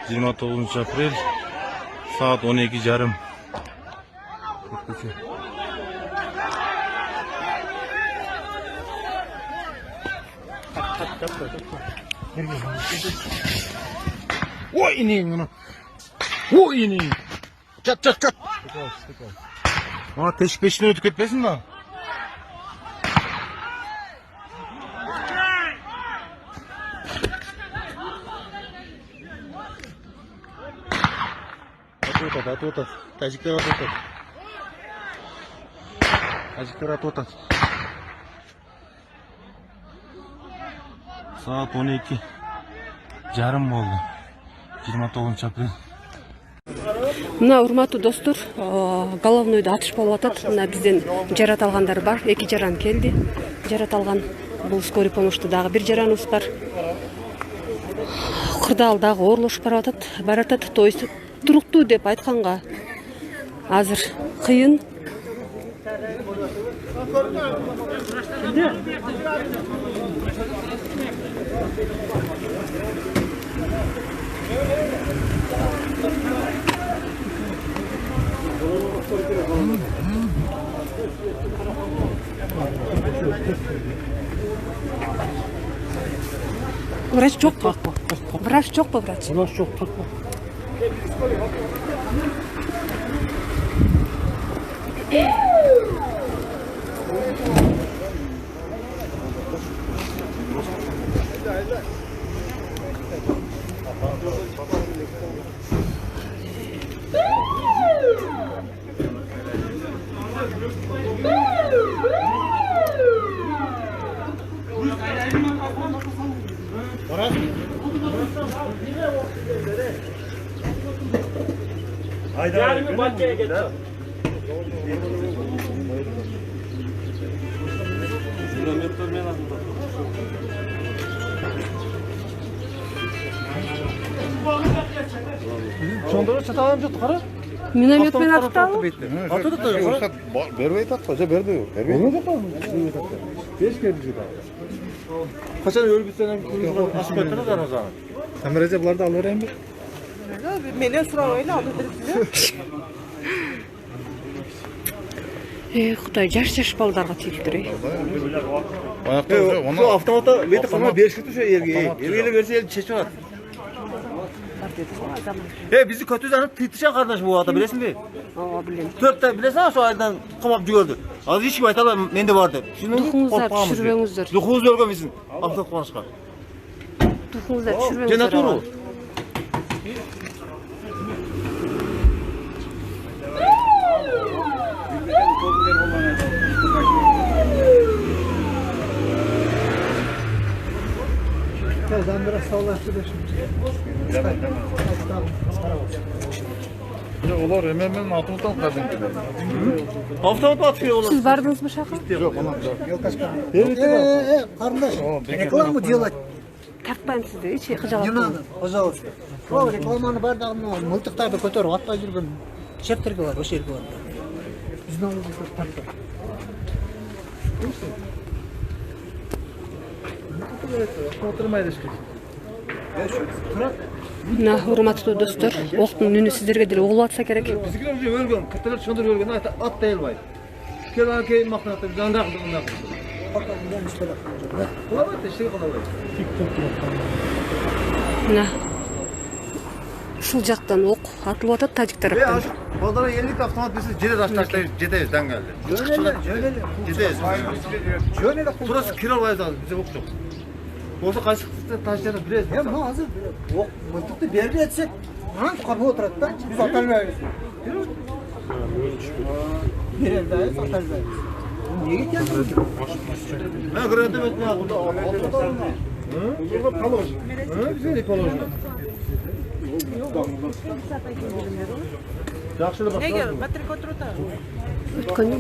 29 aprel saat 12:30. Oy ineyim bunu. Oy ineyim. Çat. Ama teşvik peşinden ötüp etmesin mi? Atı. Tacikler atı. Saat 12:30 болды. 29 aprel. Мына урматтуу достор, головнойдо атыш болуп атат. Мына бизден жарат алгандар бар. 2 жаран келди. Жарат алган бул скорый помощьта дагы 1 жараныбыз бар. Кырдаал дагы оорлошуп баратат. То есть туруктуу деп айтканга азыр кыйын. Врач жоқ па? Врач жоқ па, врач? Врач жоқ. Yarın bahçeye geç. Сонда чаталам жок кара. Минометпен атып Атады да. Рұқсат бербей атат қой, берді. Беш берді. Качан өрбүтсен ашып кетті да жаңа. Самареже бұларды алып берейін бе? Менен сурабайлы алып берипсиз. Кудай, жаш балдарга тийиптир. Ошо автоматта бети калмай бериш керек ошо элге. Элге берсе эл чечип алат. Bizi kötü zanıp titişen kardeş bu arada bilesin mi? Bilem. 4'te bilesen şu aydan kamap cügördü. Az hiç gibi aytalar mende vardı. Duxuңuzдар түшүрбөңүздөр. Duxuңuz örgönmüşsün. Aftat konuşka. Duxuңuzдар түшүрбөңүздөр. Cennet doğru. Ben biraz sağlaştırdım şimdi. Olar hemen atımdan kadınkiler. Hafta mı atıyor oğlum? Siz bardыңызбы шака? Yok ondan yok. Yok kaçkan. Карындаш, рекламу делать Тартпайм сизди, эч кыжалат. не надо, пожалуйста. О, рекламаны бардыгын мылтыктарды көтөрүп атпай жүргөн шептерге бар, ошол жерге бар. Биздин алдыбызда тартпай. Oturmaydı işte. Мына урматтуу достор, октун үнү сиздерге деле угулуп атса керек. Bizimkiler önce örgön. Kıtlar çındır örgön. At değil bay. Kelan keyin maknatta jandak bunlar. Бакалдан иштелеп жатыр. Kulağım da şey kulağım. Мына ушул жактан ок атылып атат тажик тараптан. Baldara 50 автомат biz cede taşlar cedeizden geldi. Cedeyiz. Burası kira var zaten bize ok çok. Olsa kaçıkta taşları biraz. Я мына азыр ок мылтыкты берип этсек, анан кармап отурат да. Биз ата албайбыз. Бере албайбыз, ата албайбыз. Неге келдиңиз? Ben granada etme burada. Burada poложено. Güzel poложено. Жақшылы бақ. Неге батарейка отуруда? Өткөнү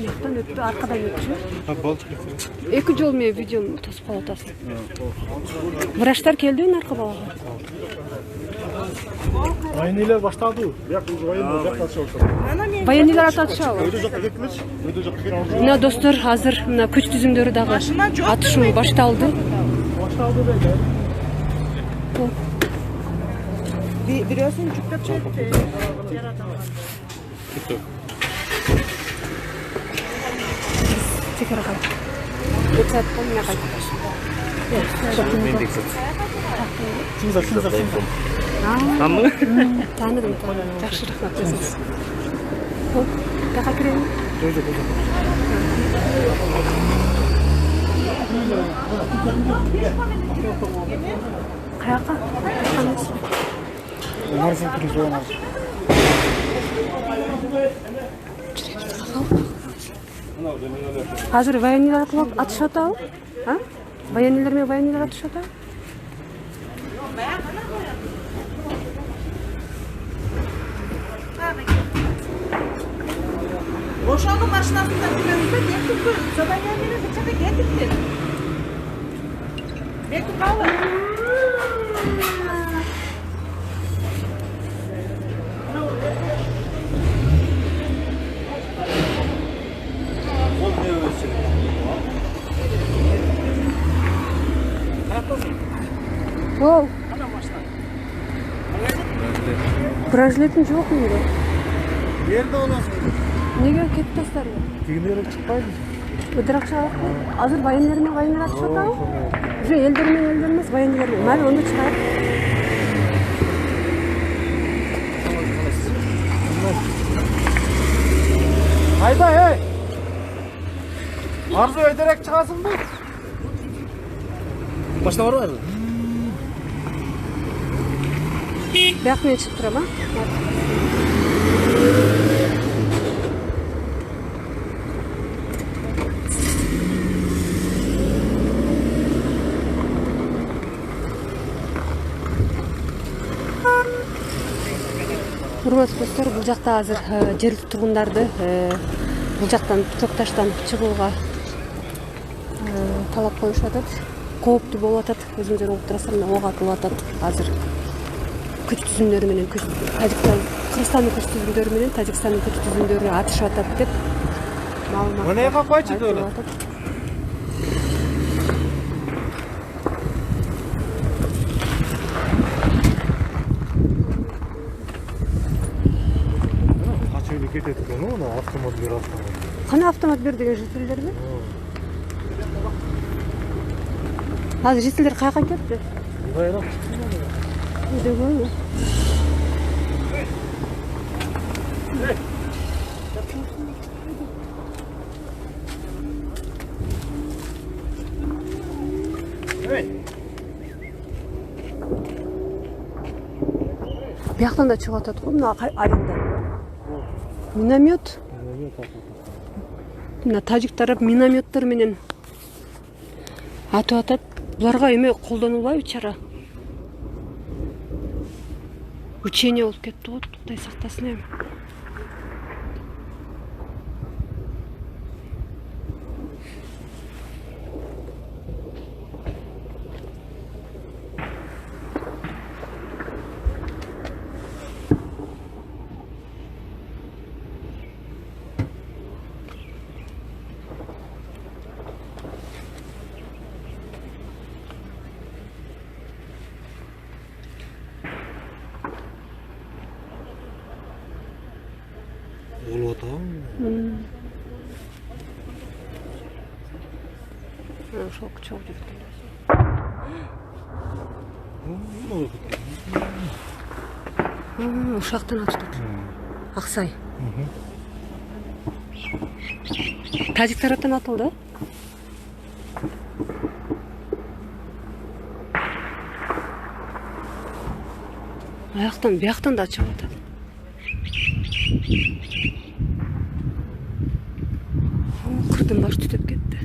жактан өттү, аркадан өтчү. Эки жол менен видеону тосуп калып атасың. Врачтар келдиби наркы балага? Aynıyla başladı. Военныйлар атышабы? Мына достор, азыр мына күч түзүмдөрү дагы атышуу башталды. Biliyorsun çok çekti. Çekere kal. Geçer koluna kal. Tanıdım. Жақсы рахмат. Хоп, жаққа кіремін. Қаяққа? Қазір военныйлар қылып атыс атау? Военныйлар мен военныйлар атыс атау? Boşalma başlasında biliyoruz da getirdi. Sonra geldiğinde bıçağı getirdi. Bekle kalın. Wow. Бражлетің жоқ менде. Yerdə olasın. Неге кетіп тастар? Тегінері шықпайды. Ыдырақ шығалық па? Азыр военныйлар мен военныйлар атыс атау? Уже елдер мен елдер емес, военныйлар мен. Мәлі оны шығар. Қайда, Арзу өйдерек шығасың бұл? Машина бар ма? Бірақ мен шығып тұрам, Урматтуу достор, бул жакта азыр жергиликтүү тургундарды бул жактан Токташтан чыгууга талап коюшуп атат. Кооптуу болуп атат. Өзүңүздөр угуп турасыздар, мына ок атылып атат. Азыр күч түзүмдөрү менен Кыргызстандын күч түзүмдөрү менен Тажикстандын күч түзүмдөрү атышып атат деп маалымат. Мына жака койчу дөөлөт. Кетет экен, автомат бер автомат. Кана автомат бер деген жителдерби? Азыр жителдер каяка кетти? Кайра. Үйдөгү. Бияктан да чыгып атат го, мына айылда. Миномет. Мына тажик тарап минометтер менен атып атат. Буларга эме колдонулбайбы чара? Учение болуп кетти го, Кудай сактасын эми. Болуп атабы? Ошол чогуу жүрүп. Ушактан атышат. Аксай. Тажик тараптан атылды. Бияктан да чыгып атат. Кырдын баш түтүп кетти.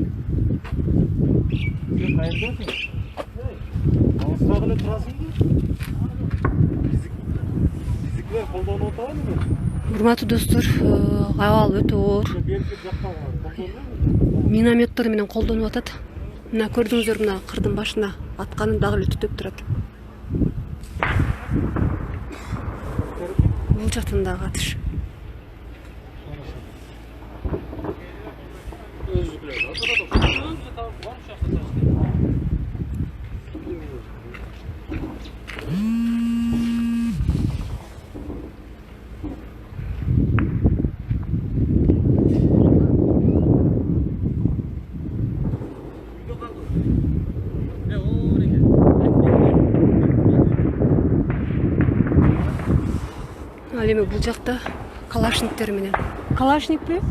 Кайдасың? Алыста эле турасыңбы? Физиклер колдонуп атабы? Урматтуу достор, абал өтө оор. Минометтер менен колдонуп атат. Мына көрдүңүздөр, мына кырдын башына атканын дагы эле түтүп турат. Бул жактан дагы атыш. Ал эми бул жакта калашниктер менен. Калашникпи?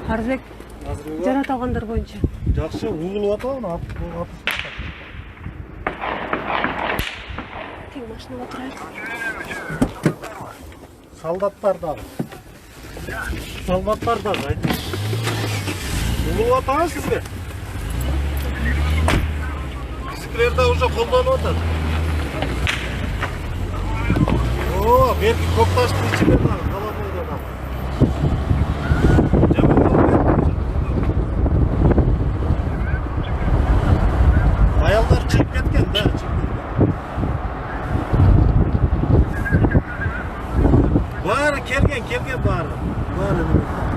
Арзбек, жарат алгандар боюнча. Жакшы угулуп атабы мына Тең машинага отурайык. солдаттар дагы. Солдаттар дагы айтты. Угулуп атасызбы? Кичикелер да уже колдонуп атат. О, берки копташтын ичинде дагы, колонойдо дагы. Аялдар чыгып кеткен да. Баары келген баары. Баары.